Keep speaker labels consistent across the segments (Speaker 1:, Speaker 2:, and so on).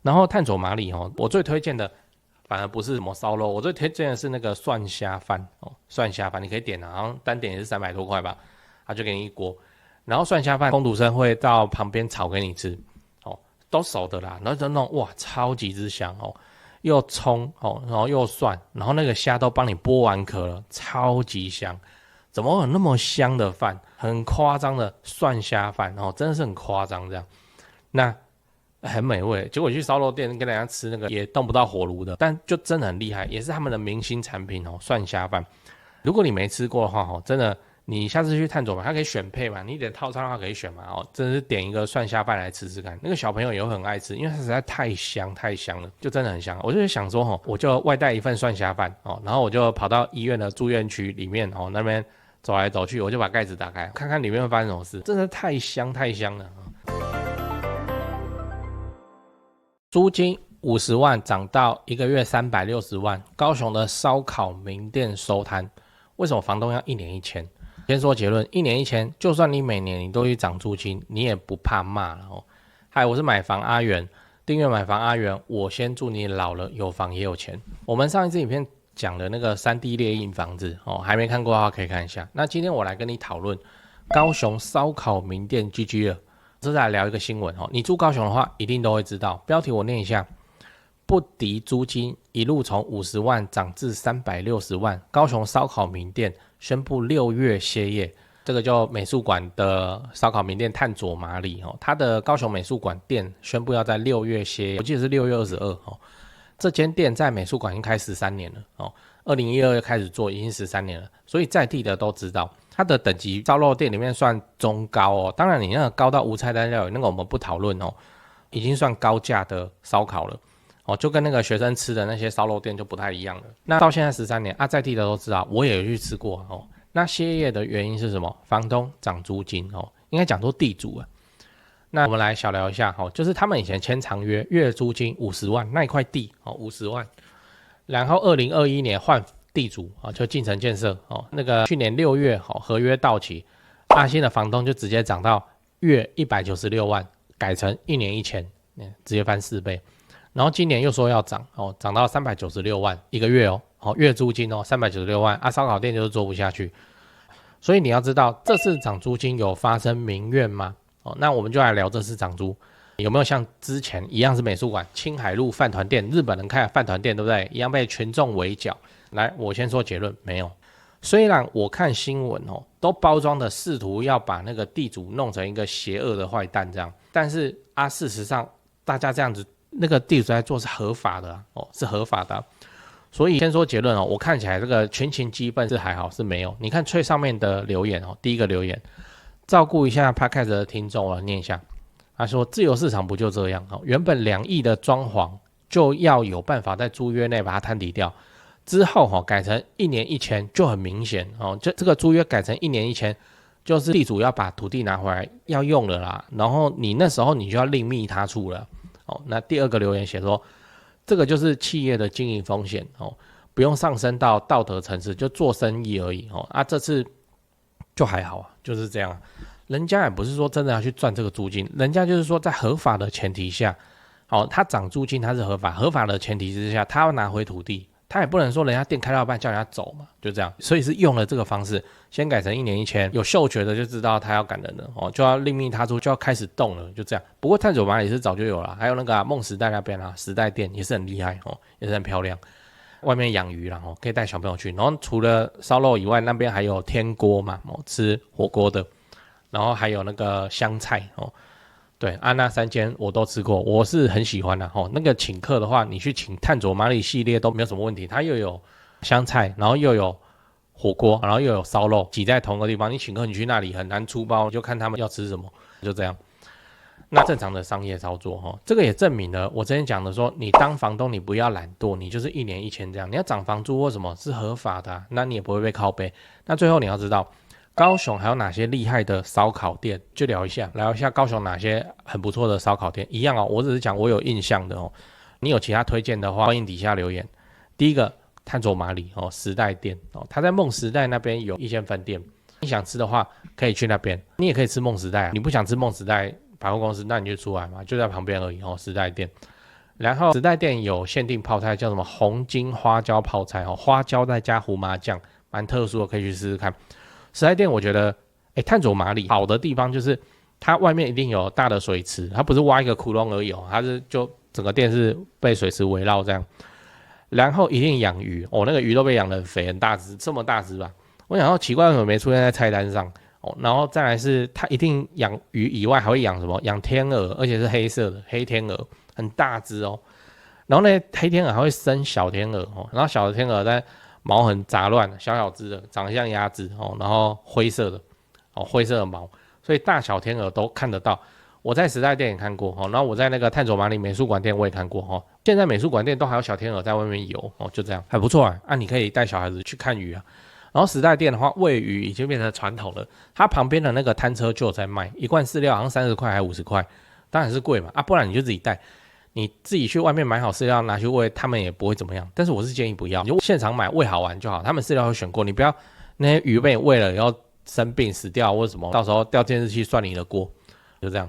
Speaker 1: 然后探索马里我最推荐的反而不是什么烧肉，我最推荐的是那个蒜虾饭蒜虾饭你可以点好像单点也是300多块吧，他就给你一锅，然后蒜虾饭工读生会到旁边炒给你吃都熟的啦，然后就那种哇超级之香又葱然后又蒜，然后那个虾都帮你剥完壳了，超级香。怎么会有那么香的饭？很夸张的蒜虾饭真的是很夸张这样。那很美味，结果去烧肉店跟人家吃那个也动不到火炉的，但就真的很厉害，也是他们的明星产品蒜虾饭。如果你没吃过的话真的你下次去探索嘛，它可以选配嘛，你点套餐的话可以选嘛真的是点一个蒜虾饭来吃吃看，那个小朋友也会很爱吃，因为它实在太香太香了，就真的很香。我就想说我就外带一份蒜虾饭然后我就跑到医院的住院区里面那边走来走去，我就把盖子打开看看里面会发生什么事，真的太香太香了租金50万涨到1个月360万，高雄的烧烤名店收摊，为什么房东要1年1000？先说结论，1年1000，就算你每年你都去涨租金，你也不怕骂了嗨，我是买房阿元，订阅买房阿元，我先祝你老了有房也有钱。我们上一支影片讲的那个3D 列印房子还没看过的话可以看一下。那今天我来跟你讨论高雄烧烤名店 GG 了。这次来聊一个新闻你住高雄的话一定都会知道，标题我念一下：不敌租金一路从50万涨至360万，高雄烧烤名店宣布6月歇业。这个就美术馆的烧烤名店探佐马里它的高雄美术馆店宣布要在6月歇业，我记得是6月22这间店在美术馆已经开13年了2012开始做，已经13年了，所以在地的都知道。它的等级烧肉店里面算中高当然你那个高到无菜单料理那个我们不讨论已经算高价的烧烤了就跟那个学生吃的那些烧肉店就不太一样了。那到现在13年在地的都知道，我也有去吃过那歇业的原因是什么？房东涨租金应该讲说地主那我们来小聊一下就是他们以前签长约，月租金50万，那一块地50万，然后2021年换地主就进城建设那个去年6月合约到期，阿新的房东就直接涨到月196万，改成1年1000，直接翻4倍。然后今年又说要涨涨到396万一个月月租金396万烧烤店就是做不下去。所以你要知道这次涨租金有发生民怨吗那我们就来聊这次涨租有没有像之前一样是美术馆青海路饭团店，日本人开的饭团店对不对，一样被群众围剿。来我先说结论，没有。虽然我看新闻都包装的试图要把那个地主弄成一个邪恶的坏蛋这样，但是事实上大家这样子那个地主在做是合法的是合法的所以先说结论我看起来这个群情激愤是还好，是没有。你看最上面的留言第一个留言，照顾一下 Podcast 的听众我念一下，他说自由市场不就这样原本2亿的装潢就要有办法在租约内把它摊抵掉，之后改成1年1000就很明显这个租约改成1年1000，就是地主要把土地拿回来要用了啦，然后你那时候你就要另觅他处了那第二个留言写说，这个就是企业的经营风险不用上升到道德层次，就做生意而已这次就还好就是这样人家也不是说真的要去赚这个租金，人家就是说在合法的前提下他涨租金他是合法的前提之下，他要拿回土地，他也不能说人家店开到一半叫人家走嘛，就这样。所以是用了这个方式，先改成1年1000，有嗅觉的就知道他要赶人了就要另觅他处，就要开始动了，就这样。不过探索马里是早就有了，还有那个梦时代那边时代店也是很厉害也是很漂亮，外面养鱼啦可以带小朋友去。然后除了烧肉以外，那边还有天锅嘛吃火锅的，然后还有那个香菜对那3间我都吃过，我是很喜欢的那个请客的话，你去请探索马里系列都没有什么问题，它又有香菜，然后又有火锅，然后又有烧肉，挤在同个地方，你请客你去那里很难出包，就看他们要吃什么，就这样。那正常的商业操作这个也证明了我之前讲的说，你当房东你不要懒惰，你就是1年1000这样，你要涨房租或什么是合法的那你也不会被靠背。那最后你要知道高雄还有哪些厉害的烧烤店，就聊一下高雄哪些很不错的烧烤店。一样我只是讲我有印象的你有其他推荐的话欢迎底下留言。第一个探索马里时代店他在梦时代那边有一间分店，你想吃的话可以去那边，你也可以吃梦时代你不想吃梦时代百货公司那你就出来嘛，就在旁边而已时代店。然后时代店有限定泡菜，叫什么红金花椒泡菜哦，花椒再加胡麻酱，蛮特殊的，可以去试试看。时代店我觉得，探索马里好的地方就是它外面一定有大的水池，它不是挖一个窟窿而已哦，它是就整个店是被水池围绕这样。然后一定养鱼哦，那个鱼都被养得很肥很大只，这么大只吧？我想到奇怪为什么没出现在菜单上哦。然后再来是它一定养鱼以外还会养什么？养天鹅，而且是黑色的黑天鹅，很大只哦。然后呢，黑天鹅还会生小天鹅哦，然后小的天鹅在毛很杂乱，小小只的，长得像鸭子哦，然后灰色的哦，灰色的毛，所以大小天鹅都看得到。我在时代店也看过哦，然后我在那个探索马里美术馆店我也看过哦。现在美术馆店都还有小天鹅在外面游哦，就这样还不错啊。你可以带小孩子去看鱼啊。然后时代店的话，喂鱼已经变成传统了，它旁边的那个摊车就有在卖，一罐饲料好像30块还50块，当然是贵嘛不然你就自己带，你自己去外面买好饲料拿去喂，他们也不会怎么样。但是我是建议不要，你就现场买喂好玩就好，他们饲料会选过，你不要那些鱼被你喂了然后生病死掉或者什么，到时候掉监视器算你的锅，就这样。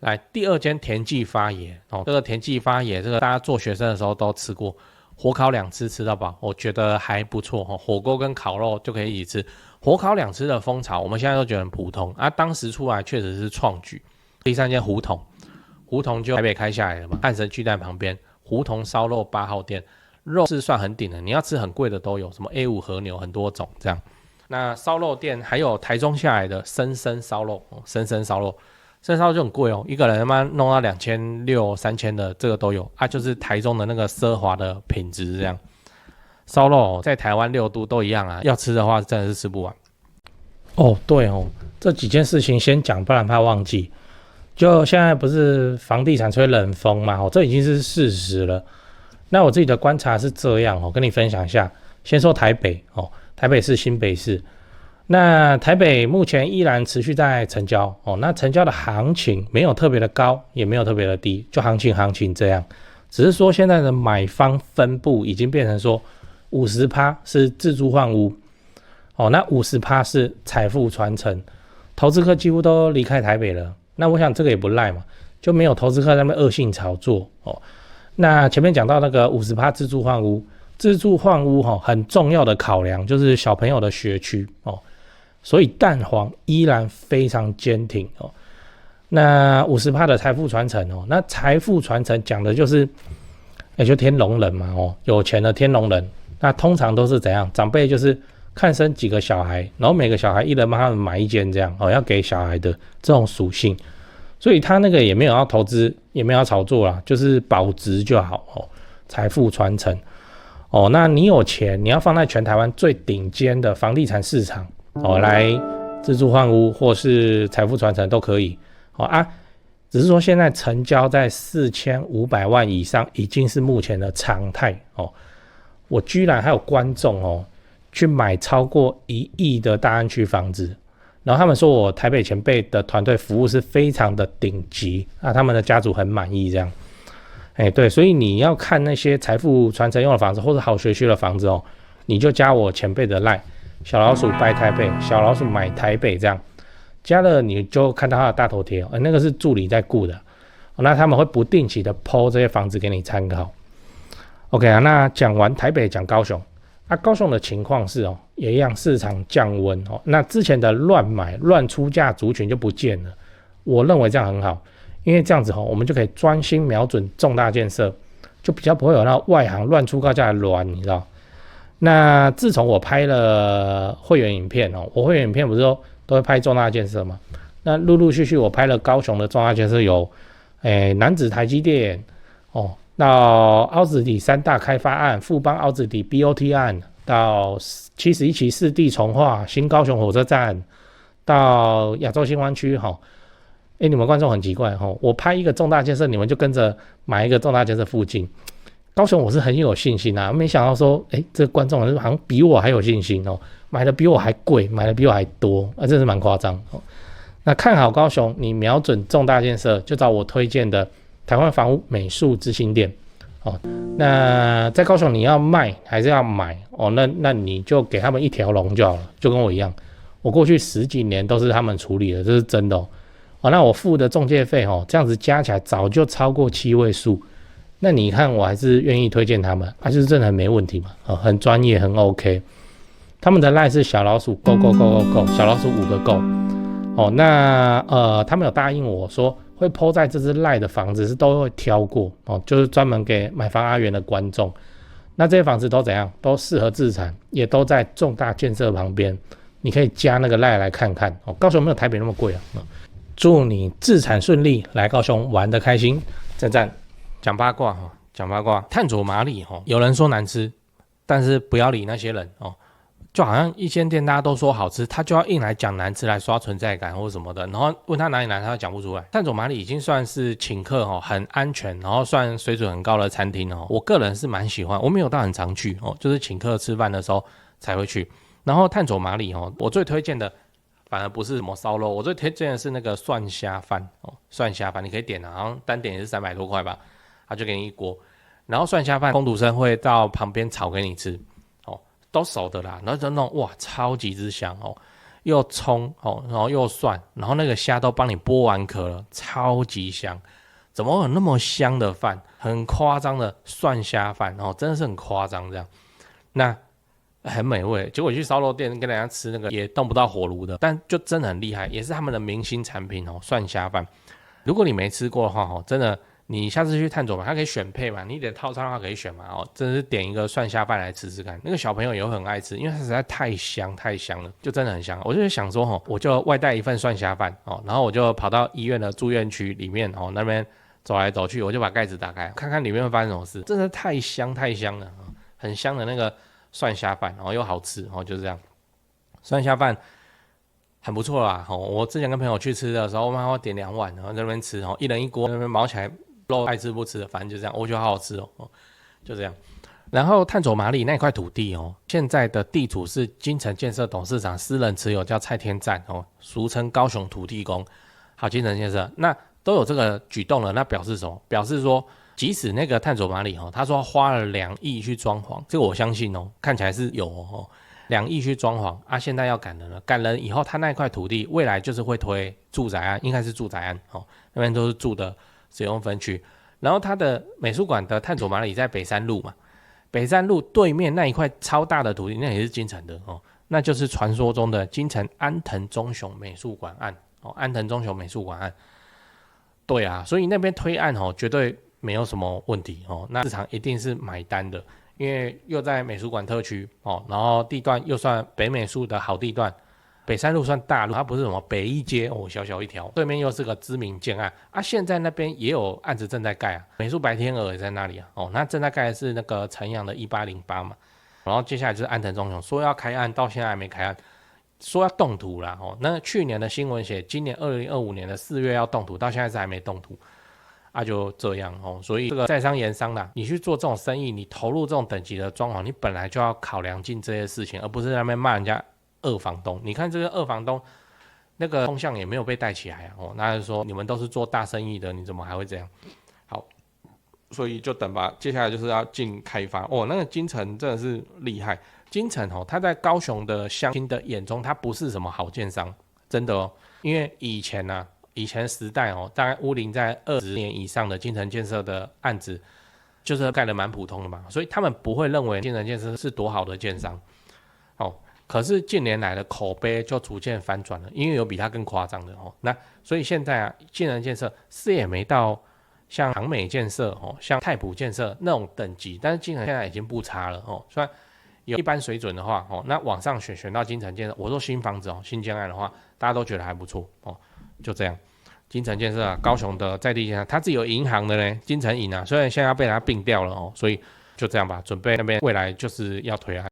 Speaker 1: 来，第二间田记发野哦，这个田记发野，这个大家做学生的时候都吃过，火烤2吃吃到饱，我觉得还不错哦。火锅跟烤肉就可以一起吃，火烤2吃的风潮，我们现在都觉得很普通当时出来确实是创举。第三间胡同就台北开下来了嘛，汉神巨蛋旁边，胡同烧肉8号店，肉是算很顶的，你要吃很贵的都有，什么 A5 和牛很多种这样。那烧肉店还有台中下来的生烧肉，生烧肉。生烧就很贵哦，一个人他妈弄到2600、3000的，这个都有就是台中的那个奢华的品质这样。烧肉在台湾6都都一样要吃的话真的是吃不完。对这几件事情先讲，不然怕忘记。就现在不是房地产吹冷风嘛，这已经是事实了。那我自己的观察是这样跟你分享一下。先说台北台北市、新北市。那台北目前依然持续在成交那成交的行情没有特别的高，也没有特别的低，就行情这样。只是说现在的买方分布已经变成说 50% 是自住换屋那 50% 是财富传承，投资客几乎都离开台北了。那我想这个也不赖嘛，就没有投资客在那边恶性炒作那前面讲到那个 50% 自住换屋很重要的考量就是小朋友的学区所以蛋黄依然非常坚挺那 50% 的财富传承那财富传承讲的就是就天龙人嘛有钱的天龙人。那通常都是怎样？长辈就是看生几个小孩，然后每个小孩一人帮他们买一间这样要给小孩的这种属性。所以他那个也没有要投资，也没有要炒作啦，就是保值就好财富传承那你有钱，你要放在全台湾最顶尖的房地产市场来自住换屋或是财富传承都可以只是说现在成交在4500万以上已经是目前的常态我居然还有观众去买超过1亿的大安区房子，然后他们说我台北前辈的团队服务是非常的顶级他们的家族很满意这样。对，所以你要看那些财富传承用的房子或者好学区的房子你就加我前辈的 LINE 小老鼠拜台北，小老鼠买台北这样，加了你就看到他的大头贴那个是助理在顾的那他们会不定期的 po 这些房子给你参考。OK 那讲完台北讲高雄高雄的情况是也一样，市场降温那之前的乱买乱出价族群就不见了，我认为这样很好，因为这样子我们就可以专心瞄准重大建设，就比较不会有那外行乱出高价的乱，你知道。那自从我拍了会员影片我会员影片不是都会拍重大建设吗？那陆陆续续我拍了高雄的重大建设有楠梓台积电到凹子底3大开发案，富邦凹子底 BOT 案，到71期4地重划，新高雄火车站，到亚洲新湾区你们观众很奇怪我拍一个重大建设，你们就跟着买一个重大建设附近。高雄我是很有信心没想到说这个观众好像比我还有信心买的比我还贵，买的比我还多真是蛮夸张那看好高雄，你瞄准重大建设，就找我推荐的台湾房屋美术之星店那在高雄你要卖还是要买那你就给他们一条龙就好了，就跟我一样，我过去10几年都是他们处理的，这是真的那我付的中介费这样子加起来早就超过7位数，那你看我还是愿意推荐他们，就是真的很没问题嘛，很专业，很 OK。他们的 LINE 是小老鼠 go go go go go， 小老鼠5个 go。那他们有答应我说会 po 在这只 LINE 的房子是都会挑过就是专门给买房阿元的观众。那这些房子都怎样？都适合自产，也都在重大建设旁边，你可以加那个 LINE 来看看高雄没有台北那么贵啊。祝你自产顺利，来高雄玩得开心，赞赞。讲八卦讲八卦，炭佐麻里有人说难吃，但是不要理那些人就好像一间店大家都说好吃，他就要硬来讲难吃来刷存在感或什么的，然后问他哪里难，他讲不出来。炭佐麻里已经算是请客很安全，然后算水准很高的餐厅我个人是蛮喜欢，我没有到很常去就是请客吃饭的时候才会去。然后炭佐麻里我最推荐的反而不是什么烧肉，我最推荐的是那个蒜虾饭蒜虾饭你可以点好像单点也是300多块吧，他就给你一锅，然后蒜虾饭工读生会到旁边炒给你吃都熟的啦，然后就那种哇超级之香又葱然后又蒜，然后那个虾都帮你剥完壳了，超级香。怎么有那么香的饭？很夸张的蒜虾饭真的是很夸张这样。那很美味，结果去烧肉店跟人家吃那个也动不到火炉的，但就真的很厉害，也是他们的明星产品蒜虾饭。如果你没吃过的话真的你下次去探索嘛，它可以选配嘛，你点套餐的话可以选嘛真的是点一个蒜虾饭来吃吃看，那个小朋友也会很爱吃，因为它实在太香太香了，就真的很香。我就想说我就外带一份蒜虾饭然后我就跑到医院的住院区里面那边走来走去，我就把盖子打开看看里面会发生什么事，真的太香太香了很香的那个蒜虾饭又好吃就是这样。蒜虾饭很不错啦我之前跟朋友去吃的时候，我们会点2碗，然后在那边吃一人一锅，那边毛起来肉爱吃不吃的，反正就这样，我觉得好好吃就这样。然后炭佐麻里那块土地现在的地主是金城建设董事长私人持有，叫蔡天赞俗称高雄土地公。好，金城建设那都有这个举动了，那表示什么？表示说即使那个炭佐麻里他说花了2亿去装潢，这个我相信看起来是有2亿去装潢现在要赶人了，赶人以后他那块土地未来就是会推住宅案，应该是住宅案那边都是住的使用分区。然后他的美术馆的炭佐麻里在北山路嘛，北山路对面那一块超大的土地，那也是金城的那就是传说中的金城安藤忠雄美术馆案安藤忠雄美术馆案。对啊，所以那边推案绝对没有什么问题那市场一定是买单的，因为又在美术馆特区然后地段又算北美术的好地段。北山路算大路，它不是什么北一街小小一条，对面又是个知名建案现在那边也有案子正在盖美术白天鹅也在那里那正在盖的是那个城阳的1808嘛，然后接下来就是安藤忠雄说要开案，到现在还没开案，说要动土啦那去年的新闻写今年2025年的4月要动土，到现在是还没动土就这样所以这个在商言商啦，你去做这种生意，你投入这种等级的装潢，你本来就要考量进这些事情，而不是在那边骂人家二房东。你看这个二房东那个风向也没有被带起来那就说你们都是做大生意的，你怎么还会这样？好，所以就等吧，接下来就是要进开发那个金城真的是厉害。金城他在高雄的乡亲的眼中，他不是什么好建商，真的因为以前时代大概屋龄在20年以上的金城建设的案子，就是盖得蛮普通的嘛，所以他们不会认为金城建设是多好的建商可是近年来的口碑就逐渐反转了，因为有比它更夸张的那所以现在金城建设是也没到像航美建设像太普建设那种等级，但是金城现在已经不差了虽然有一般水准的话那往上选到金城建设，我说新房子新建案的话，大家都觉得还不错就这样。金城建设高雄的在地建设，它自己有银行的呢，金城银虽然现在要被它并掉了所以就这样吧，准备那边未来就是要推案。